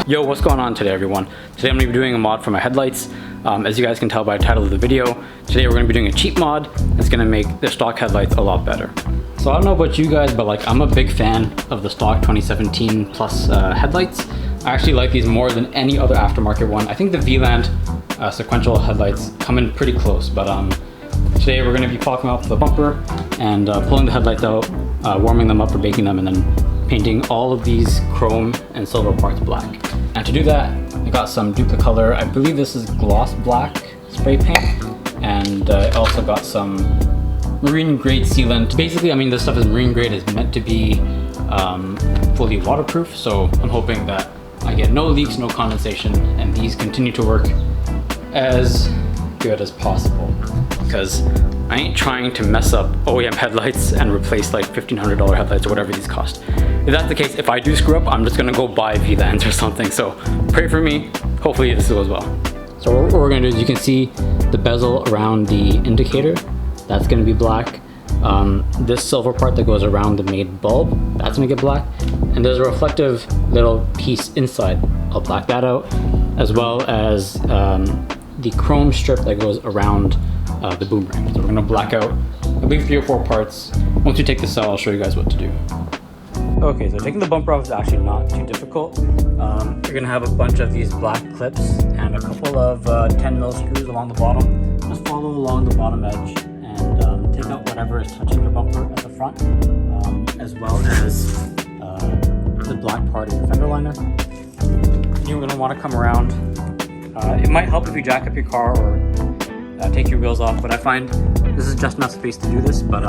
Yo, what's going on today, everyone? Today I'm going to be doing a mod for my headlights. As you guys can tell by the title of the video, today we're going to be doing a cheap mod that's going to make the stock headlights a lot better. So I don't know about you guys, but like I'm a big fan of the stock 2017 plus headlights. I actually like these more than any other aftermarket one. I think the V-Land sequential headlights come in pretty close, but today we're going to be popping off the bumper and pulling the headlights out, warming them up or baking them, and then painting all of these chrome and silver parts black. And to do that, I got some Duplicolor, I believe this is gloss black spray paint, and I also got some marine grade sealant. Basically, I mean, this stuff is marine grade, is meant to be fully waterproof, so I'm hoping that I get no leaks, no condensation, and these continue to work as good as possible. Because I ain't trying to mess up OEM headlights and replace like $1,500 headlights or whatever these cost. If that's the case, if I do screw up, I'm just gonna go buy V-Lands or something. So pray for me. Hopefully this goes well. So what we're gonna do is, you can see the bezel around the indicator. That's gonna be black. This silver part that goes around the main bulb, that's gonna get black. And there's a reflective little piece inside. I'll black that out, as well as the chrome strip that goes around the boomerang. So we're gonna black out, I believe, 3 or 4 parts. Once we take this out, I'll show you guys what to do. Okay, so taking the bumper off is actually not too difficult. You're gonna have a bunch of these black clips and a couple of 10mm screws along the bottom. Just follow along the bottom edge and take out whatever is touching the bumper at the front, as well as the black part of your fender liner. And you're gonna wanna come around. It might help if you jack up your car or take your wheels off, but I find this is just enough space to do this, but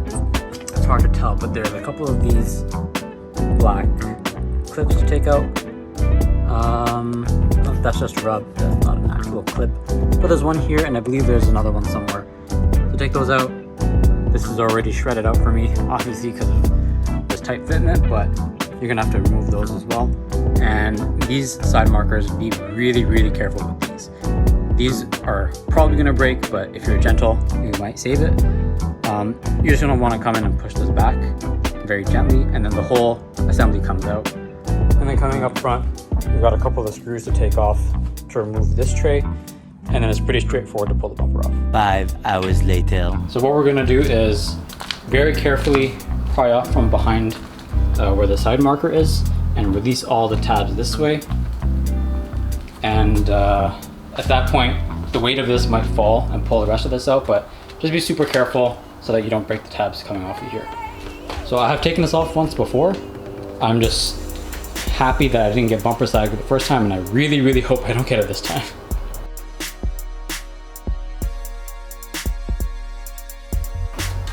it's hard to tell, but there's a couple of these black clips to take out. That's just rub, that's not an actual clip, but there's one here, and I believe there's another one somewhere. So take those out. This is already shredded out for me, obviously because of this tight fitment, but you're gonna have to remove those as well. And these side markers, be really careful with these. These are probably gonna break, but if you're gentle, you might save it. You're just gonna wanna come in and push this back very gently, and then the whole assembly comes out. And then coming up front, we've got a couple of screws to take off to remove this tray, and then it's pretty straightforward to pull the bumper off. 5 hours later. So what we're gonna do is very carefully pry off from behind where the side marker is, and release all the tabs this way. And at that point, the weight of this might fall and pull the rest of this out, but just be super careful so that you don't break the tabs coming off of here. So I have taken this off once before. I'm just happy that I didn't get bumper sag the first time, and I really hope I don't get it this time.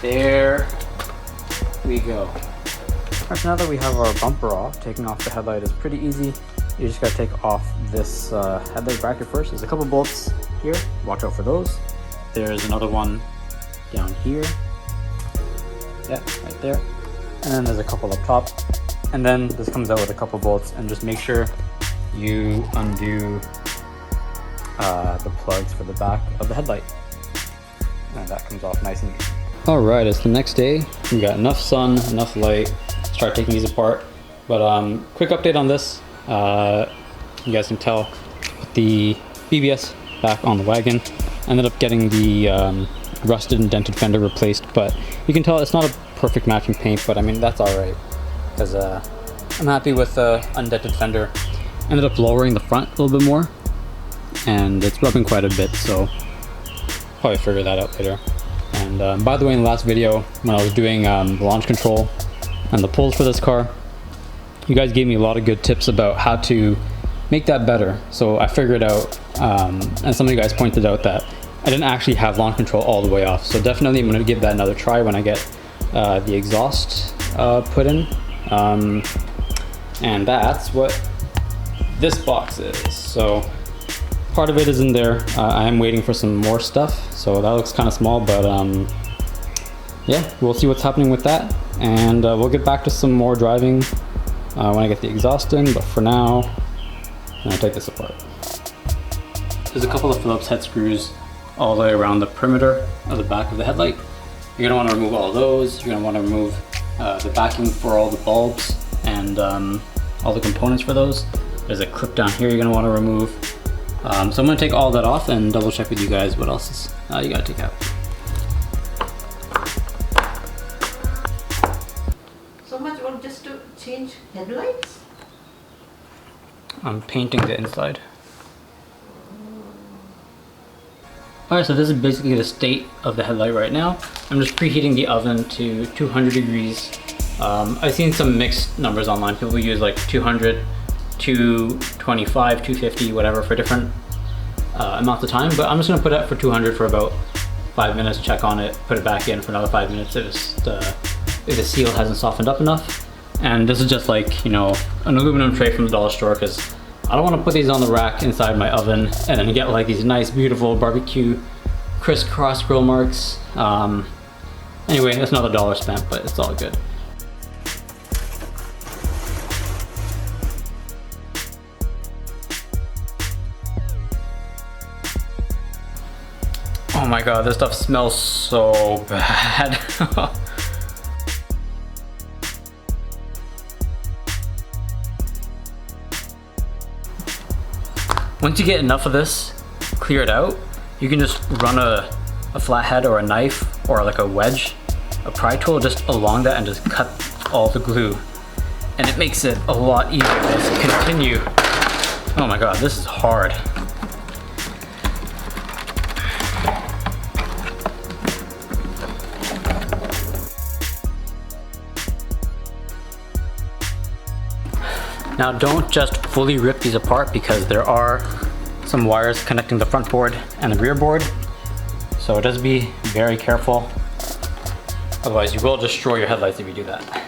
There we go. Alright, so now that we have our bumper off, taking off the headlight is pretty easy. You just gotta take off this headlight bracket first. There's a couple bolts here, watch out for those. There's another one down here. Yeah, right there. And then there's a couple up top. And then this comes out with a couple bolts, and just make sure you undo the plugs for the back of the headlight. And that comes off nice and easy. Alright, it's the next day. We got enough sun, enough light to start taking these apart. But quick update on this. You guys can tell, put the BBS back on the wagon. Ended up getting the rusted and dented fender replaced, but you can tell it's not a perfect matching paint, but I mean, that's alright, because I'm happy with the undented fender. Ended up lowering the front a little bit more, and it's rubbing quite a bit, so probably figure that out later. And by the way, in the last video, when I was doing the launch control and the pulls for this car, you guys gave me a lot of good tips about how to make that better. So I figured out, and some of you guys pointed out that I didn't actually have launch control all the way off. So definitely I'm gonna give that another try when I get the exhaust put in. And that's what this box is. So part of it is in there. I am waiting for some more stuff. So that looks kind of small, but yeah, we'll see what's happening with that. And we'll get back to some more driving when I get the exhaust in, but for now, I'm gonna take this apart. There's a couple of Phillips head screws all the way around the perimeter of the back of the headlight. You're gonna wanna remove all those. You're gonna wanna remove the backing for all the bulbs and all the components for those. There's a clip down here you're gonna wanna remove. So I'm gonna take all that off and double check with you guys what else is, you gotta take out. So much work just to change headlights? I'm painting the inside. Alright, so this is basically the state of the headlight right now. I'm just preheating the oven to 200 degrees. I've seen some mixed numbers online. People use like 200, 225, 250, whatever for different amounts of time, but I'm just gonna put it for 200 for about 5 minutes, check on it, put it back in for another 5 minutes if the seal hasn't softened up enough. And this is just like, you know, an aluminum tray from the dollar store, because I don't want to put these on the rack inside my oven and then get like these nice beautiful barbecue crisscross grill marks. Anyway, that's another $1 spent, but it's all good. Oh my god, this stuff smells so bad. Once you get enough of this cleared out, you can just run a flathead or a knife or like a wedge, a pry tool just along that and just cut all the glue. And it makes it a lot easier to just continue. Oh my god, this is hard. Now don't just fully rip these apart because there are some wires connecting the front board and the rear board. So just be very careful. Otherwise you will destroy your headlights if you do that.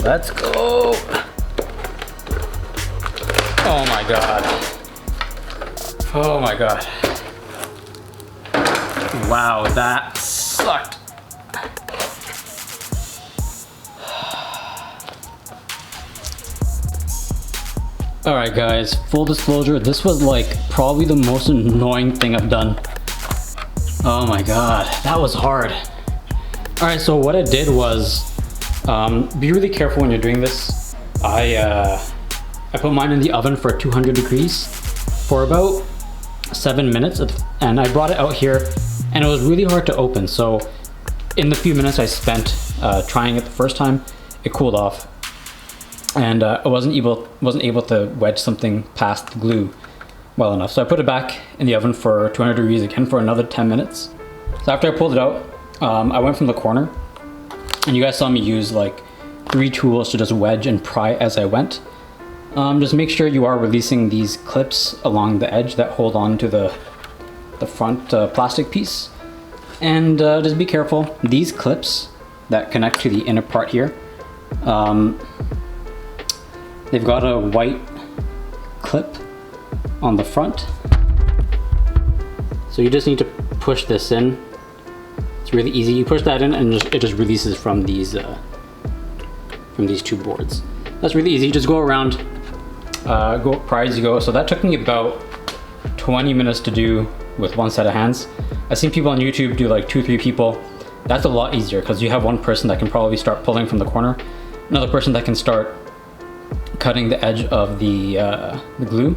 Let's go. Oh my god. Oh my god. Wow, that sucked. Alright guys, full disclosure, this was like probably the most annoying thing I've done. Oh my god, that was hard. Alright, so what I did was be really careful when you're doing this. I put mine in the oven for 200 degrees for about 7 minutes, and I brought it out here and it was really hard to open. So in the few minutes I spent trying it the first time, it cooled off and I wasn't able to wedge something past the glue well enough. So I put it back in the oven for 200 degrees again for another 10 minutes. So after I pulled it out, I went from the corner. And you guys saw me use like 3 tools to just wedge and pry as I went. Just make sure you are releasing these clips along the edge that hold on to the front plastic piece. And just be careful. These clips that connect to the inner part here, they've got a white clip on the front. So you just need to push this in. It's really easy. You push that in and it just releases from these 2 boards. That's really easy. Just go around, go pry as you go. So that took me about 20 minutes to do with one set of hands. I've seen people on YouTube do like 2-3 people. That's a lot easier because you have one person that can probably start pulling from the corner, another person that can start cutting the edge of the glue.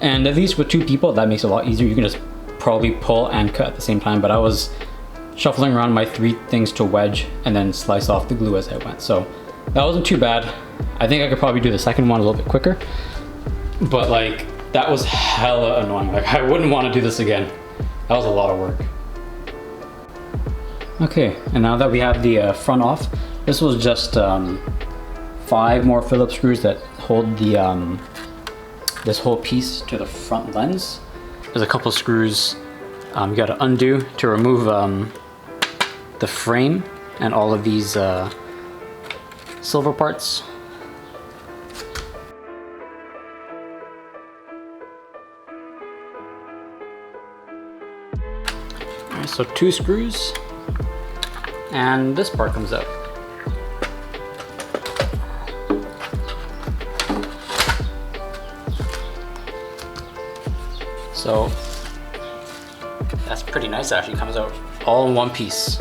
And at least with 2 people, that makes it a lot easier. You can just probably pull and cut at the same time, but I was shuffling around my 3 things to wedge and then slice off the glue as I went. So that wasn't too bad. I think I could probably do the second one a little bit quicker, but like that was hella annoying. Like I wouldn't want to do this again. That was a lot of work. Okay, and now that we have the front off, this was just 5 more Phillips screws that hold the this whole piece to the front lens. There's a couple screws you got to undo to remove the frame and all of these silver parts. Alright, so 2 screws, and this part comes out. So that's pretty nice, actually. Comes out all in one piece.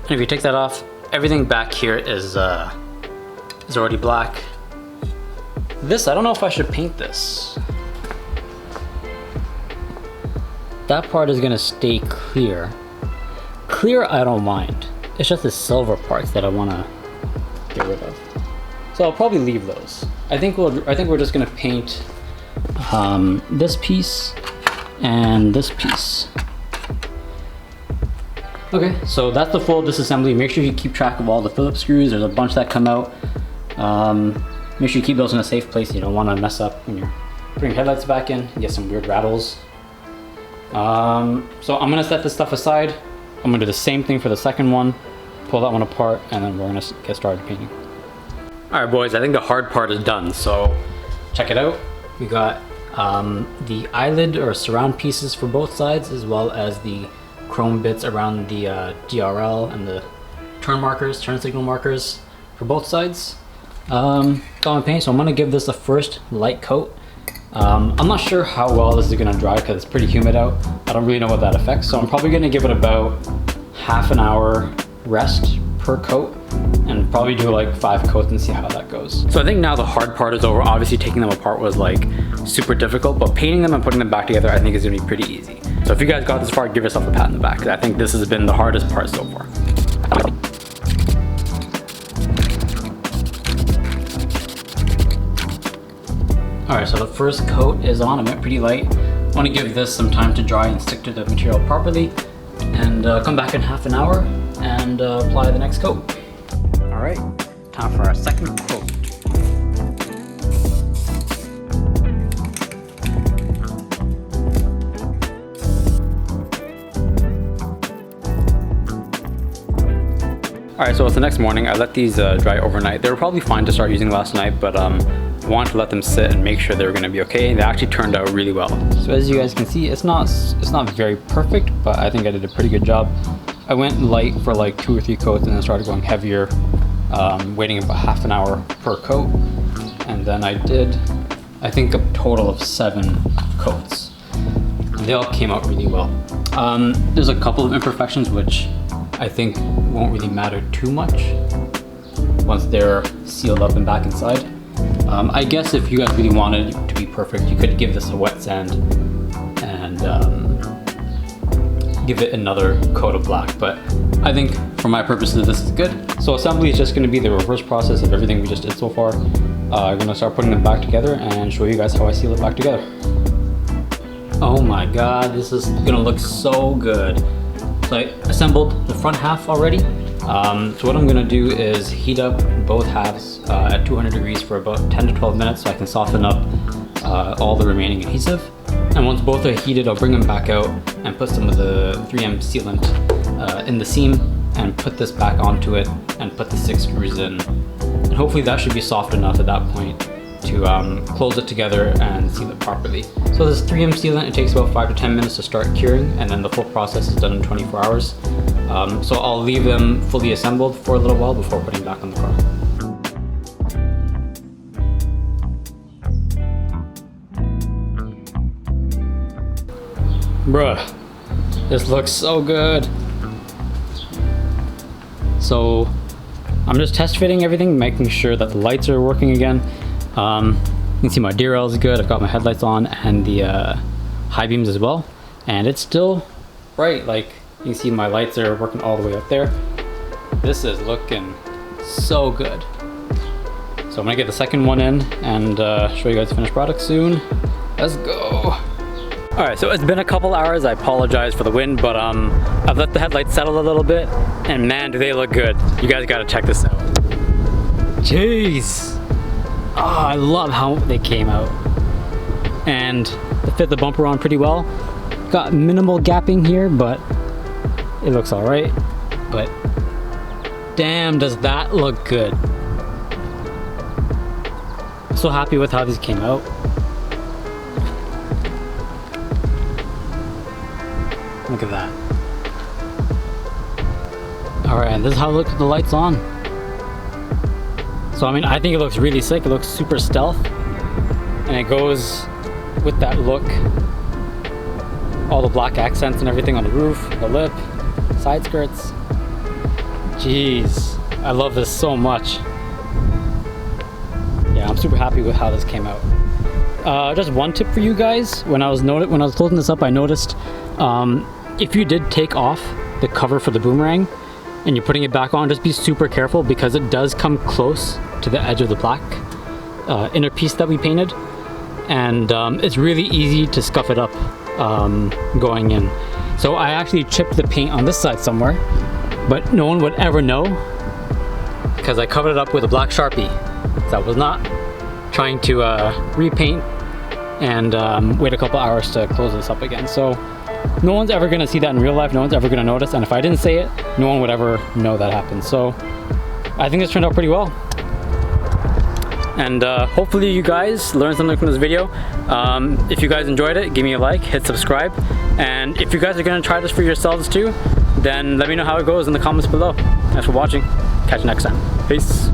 And if you take that off, everything back here is already black. This, I don't know if I should paint this. That part is gonna stay clear. Clear, I don't mind. It's just the silver parts that I wanna get rid of. So I'll probably leave those. I think we're just gonna paint this piece and this piece. Okay, so that's the full disassembly. Make sure you keep track of all the Phillips screws. There's a bunch that come out. Make sure you keep those in a safe place. You don't want to mess up when you're putting headlights back in and get some weird rattles. So I'm gonna set this stuff aside. I'm gonna do the same thing for the second one. Pull that one apart, and then we're gonna get started painting. All right, boys, I think the hard part is done, so check it out. We got the eyelid or surround pieces for both sides, as well as the chrome bits around the DRL and the turn signal markers for both sides. On paint, so I'm gonna give this a first light coat. I'm not sure how well this is gonna dry because it's pretty humid out. I don't really know what that affects, so I'm probably gonna give it about half an hour rest per coat, and probably do like 5 coats and see how that goes. So I think now the hard part is over. Obviously taking them apart was like super difficult, but painting them and putting them back together I think is gonna be pretty easy. So if you guys got this far, give yourself a pat in the back, because I think this has been the hardest part so far. Alright, so the first coat is on. I went pretty light. I want to give this some time to dry and stick to the material properly, and come back in half an hour and apply the next coat. Alright, time for our second coat. Alright, so it's the next morning. I let these dry overnight. They were probably fine to start using last night, but I wanted to let them sit and make sure they were going to be okay. They actually turned out really well. So as you guys can see, it's not very perfect, but I think I did a pretty good job. I went light for like 2 or 3 coats and then started going heavier, waiting about half an hour per coat. And then I did, I think, a total of 7 coats. And they all came out really well. There's a couple of imperfections which I think won't really matter too much once they're sealed up and back inside. I guess if you guys really wanted it to be perfect, you could give this a wet sand and give it another coat of black, but I think for my purposes this is good. So assembly is just going to be the reverse process of everything we just did so far. I'm going to start putting them back together and show you guys how I seal it back together. Oh my god, this is going to look so good. So I assembled the front half already. So what I'm gonna do is heat up both halves at 200 degrees for about 10 to 12 minutes so I can soften up all the remaining adhesive. And once both are heated, I'll bring them back out and put some of the 3M sealant in the seam and put this back onto it and put the 6 screws in. And hopefully that should be soft enough at that point to close it together and seal it properly. So this 3M sealant, it takes about 5 to 10 minutes to start curing, and then the full process is done in 24 hours. So I'll leave them fully assembled for a little while before putting back on the car. Bruh, this looks so good. So I'm just test fitting everything, making sure that the lights are working again. You can see my DRL is good. I've got my headlights on and the high beams as well, and it's still bright. Like you can see my lights are working all the way up there. This is looking so good. So I'm gonna get the second one in and show you guys the finished product soon. Let's go. All right, so it's been a couple hours. I apologize for the wind, but I've let the headlights settle a little bit, and man, do they look good. You guys gotta check this out. Jeez. Oh, I love how they came out. And they fit the bumper on pretty well. Got minimal gapping here, but it looks all right. But damn, does that look good. so happy with how these came out. Look at that. Alright, and this is how it looks with the lights on. So I mean, I think it looks really sick. It looks super stealth. And it goes with that look. All the black accents and everything on the roof, the lip, side skirts. Jeez, I love this so much. Yeah, I'm super happy with how this came out. Just one tip for you guys. When I was closing this up, I noticed if you did take off the cover for the boomerang and you're putting it back on, just be super careful because it does come close to the edge of the black inner piece that we painted, and it's really easy to scuff it up going in. So I actually chipped the paint on this side somewhere, but no one would ever know because I covered it up with a black Sharpie. So I was not trying to repaint and wait a couple hours to close this up again. So no one's ever gonna see that in real life. No one's ever gonna notice, and if I didn't say it, no one would ever know that happened. So I think this turned out pretty well. And hopefully you guys learned something from this video. If you guys enjoyed it, give me a like, hit subscribe. And if you guys are gonna try this for yourselves too, then let me know how it goes in the comments below. Thanks for watching. Catch you next time. Peace.